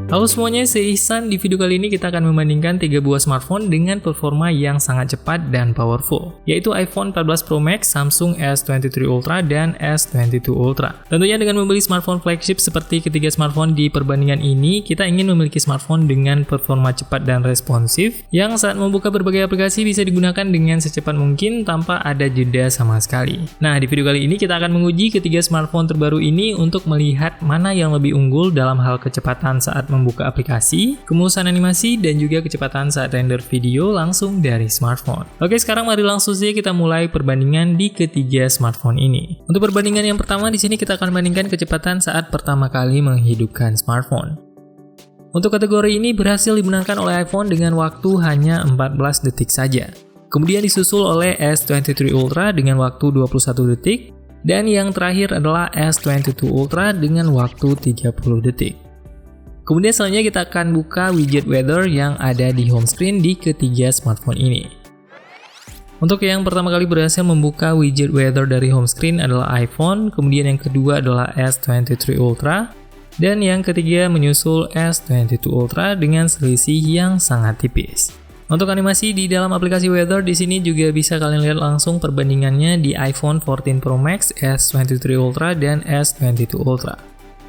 Halo semuanya, saya Ihsan. Di video kali ini kita akan membandingkan 3 buah smartphone dengan performa yang sangat cepat dan powerful, yaitu iPhone 14 Pro Max, Samsung S23 Ultra, dan S22 Ultra. Tentunya dengan membeli smartphone flagship seperti ketiga smartphone di perbandingan ini, kita ingin memiliki smartphone dengan performa cepat dan responsif, yang saat membuka berbagai aplikasi bisa digunakan dengan secepat mungkin tanpa ada jeda sama sekali. Nah, di video kali ini kita akan menguji ketiga smartphone terbaru ini untuk melihat mana yang lebih unggul dalam hal kecepatan saat membuka aplikasi, kemulusan animasi, dan juga kecepatan saat render video langsung dari smartphone. Oke, sekarang mari langsung saja kita mulai perbandingan di ketiga smartphone ini. Untuk perbandingan yang pertama, di sini kita akan bandingkan kecepatan saat pertama kali menghidupkan smartphone. Untuk kategori ini berhasil dimenangkan oleh iPhone dengan waktu hanya 14 detik saja. Kemudian disusul oleh S23 Ultra dengan waktu 21 detik, dan yang terakhir adalah S22 Ultra dengan waktu 30 detik. Kemudian selanjutnya kita akan buka widget weather yang ada di home screen di ketiga smartphone ini. Untuk yang pertama kali berhasil membuka widget weather dari home screen adalah iPhone, kemudian yang kedua adalah S23 Ultra, dan yang ketiga menyusul S22 Ultra dengan selisih yang sangat tipis. Untuk animasi di dalam aplikasi weather di sini juga bisa kalian lihat langsung perbandingannya di iPhone 14 Pro Max, S23 Ultra, dan S22 Ultra.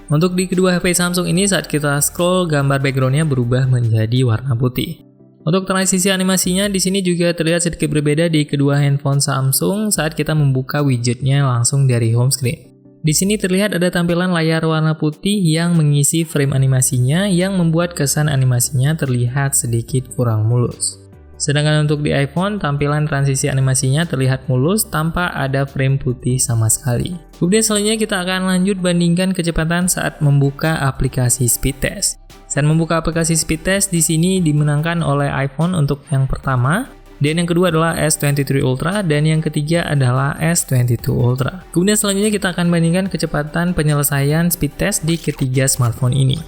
Untuk di kedua HP Samsung ini saat kita scroll gambar backgroundnya berubah menjadi warna putih. Untuk transisi animasinya di sini juga terlihat sedikit berbeda di kedua handphone Samsung saat kita membuka widgetnya langsung dari home screen. Di sini terlihat ada tampilan layar warna putih yang mengisi frame animasinya yang membuat kesan animasinya terlihat sedikit kurang mulus. Sedangkan untuk di iPhone, tampilan transisi animasinya terlihat mulus tanpa ada frame putih sama sekali. Kemudian selanjutnya kita akan lanjut bandingkan kecepatan saat membuka aplikasi speed test. Saat membuka aplikasi speed test di sini dimenangkan oleh iPhone untuk yang pertama, dan yang kedua adalah S23 Ultra, dan yang ketiga adalah S22 Ultra. Kemudian selanjutnya kita akan bandingkan kecepatan penyelesaian speed test di ketiga smartphone ini.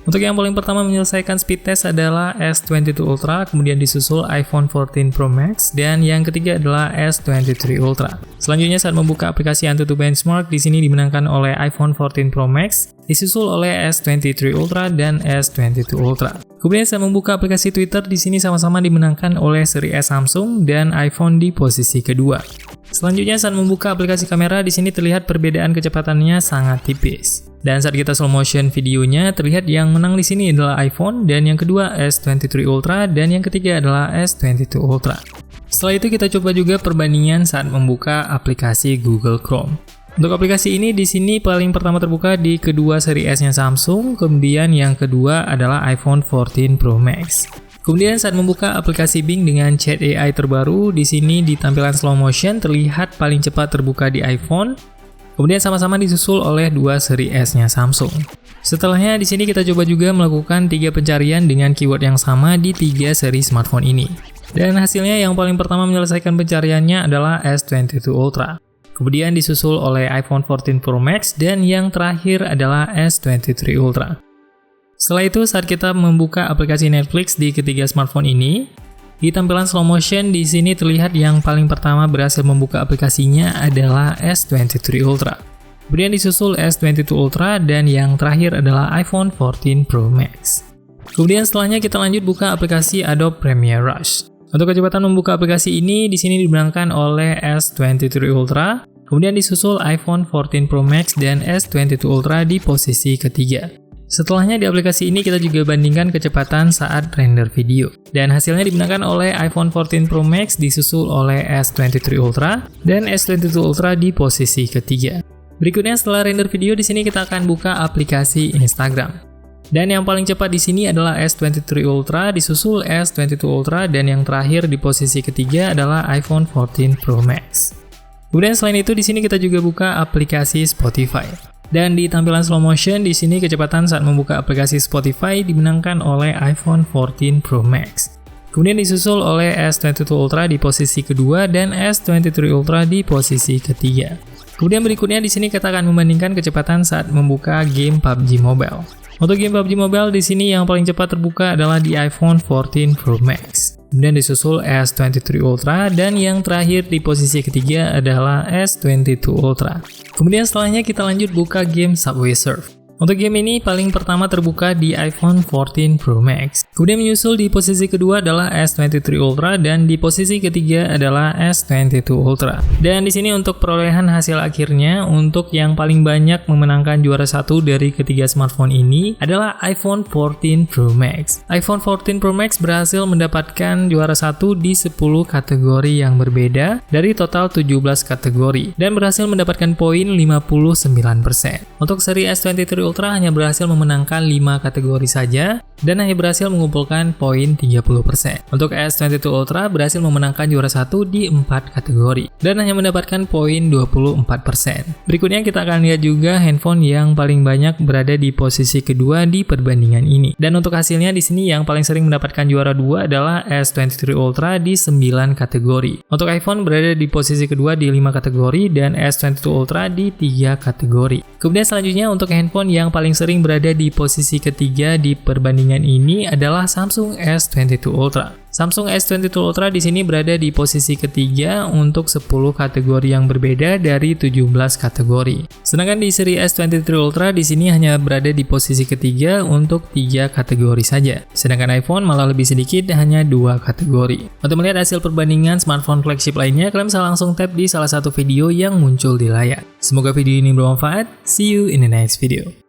Untuk yang paling pertama menyelesaikan speed test adalah S22 Ultra, kemudian disusul iPhone 14 Pro Max, dan yang ketiga adalah S23 Ultra. Selanjutnya saat membuka aplikasi AnTuTu Benchmark, di sini dimenangkan oleh iPhone 14 Pro Max, disusul oleh S23 Ultra dan S22 Ultra. Kemudian saat membuka aplikasi Twitter, di sini sama-sama dimenangkan oleh seri S Samsung dan iPhone di posisi kedua. Selanjutnya saat membuka aplikasi kamera, di sini terlihat perbedaan kecepatannya sangat tipis. Dan saat kita slow motion videonya, terlihat yang menang di sini adalah iPhone, dan yang kedua S23 Ultra, dan yang ketiga adalah S22 Ultra. Setelah itu kita coba juga perbandingan saat membuka aplikasi Google Chrome. Untuk aplikasi ini di sini paling pertama terbuka di kedua seri S-nya Samsung, kemudian yang kedua adalah iPhone 14 Pro Max. Kemudian saat membuka aplikasi Bing dengan chat AI terbaru, di sini di tampilan slow motion terlihat paling cepat terbuka di iPhone. Kemudian sama-sama disusul oleh dua seri S-nya Samsung. Setelahnya di sini kita coba juga melakukan 3 pencarian dengan keyword yang sama di 3 seri smartphone ini. Dan hasilnya yang paling pertama menyelesaikan pencariannya adalah S22 Ultra. Kemudian disusul oleh iPhone 14 Pro Max, dan yang terakhir adalah S23 Ultra. Setelah itu saat kita membuka aplikasi Netflix di ketiga smartphone ini, di tampilan slow motion di sini terlihat yang paling pertama berhasil membuka aplikasinya adalah S23 Ultra. Kemudian disusul S22 Ultra, dan yang terakhir adalah iPhone 14 Pro Max. Kemudian setelahnya kita lanjut buka aplikasi Adobe Premiere Rush. Untuk kecepatan membuka aplikasi ini di sini dimenangkan oleh S23 Ultra, kemudian disusul iPhone 14 Pro Max dan S22 Ultra di posisi ketiga. Setelahnya di aplikasi ini kita juga bandingkan kecepatan saat render video. Dan hasilnya dimenangkan oleh iPhone 14 Pro Max disusul oleh S23 Ultra dan S22 Ultra di posisi ketiga. Berikutnya setelah render video di sini kita akan buka aplikasi Instagram. Dan yang paling cepat di sini adalah S23 Ultra disusul S22 Ultra, dan yang terakhir di posisi ketiga adalah iPhone 14 Pro Max. Kemudian selain itu di sini kita juga buka aplikasi Spotify. Dan di tampilan slow motion di sini kecepatan saat membuka aplikasi Spotify dimenangkan oleh iPhone 14 Pro Max. Kemudian disusul oleh S22 Ultra di posisi kedua dan S23 Ultra di posisi ketiga. Kemudian berikutnya di sini kita akan membandingkan kecepatan saat membuka game PUBG Mobile. Untuk game PUBG Mobile di sini yang paling cepat terbuka adalah di iPhone 14 Pro Max. Kemudian disusul S23 Ultra, dan yang terakhir di posisi ketiga adalah S22 Ultra. Kemudian setelahnya kita lanjut buka game Subway Surf. Untuk game ini paling pertama terbuka di iPhone 14 Pro Max. Kemudian menyusul di posisi kedua adalah S23 Ultra dan di posisi ketiga adalah S22 Ultra. Dan di sini untuk perolehan hasil akhirnya, untuk yang paling banyak memenangkan juara satu dari ketiga smartphone ini adalah iPhone 14 Pro Max. iPhone 14 Pro Max berhasil mendapatkan juara satu di 10 kategori yang berbeda dari total 17 kategori dan berhasil mendapatkan poin 59%. Untuk seri S23 Ultra hanya berhasil memenangkan 5 kategori saja dan hanya berhasil mengumpulkan poin 30%. Untuk S22 Ultra berhasil memenangkan juara satu di 4 kategori dan hanya mendapatkan poin 24%. Berikutnya kita akan lihat juga handphone yang paling banyak berada di posisi kedua di perbandingan ini. Dan untuk hasilnya di sini yang paling sering mendapatkan juara 2 adalah S23 Ultra di 9 kategori. Untuk iPhone berada di posisi kedua di 5 kategori dan S22 Ultra di 3 kategori. Kemudian selanjutnya untuk handphone yang paling sering berada di posisi ketiga di perbandingan ini adalah Samsung S22 Ultra. Samsung S22 Ultra di sini berada di posisi ketiga untuk 10 kategori yang berbeda dari 17 kategori. Sedangkan di seri S23 Ultra di sini hanya berada di posisi ketiga untuk 3 kategori saja. Sedangkan iPhone malah lebih sedikit, hanya 2 kategori. Untuk melihat hasil perbandingan smartphone flagship lainnya, kalian bisa langsung tap di salah satu video yang muncul di layar. Semoga video ini bermanfaat. See you in the next video.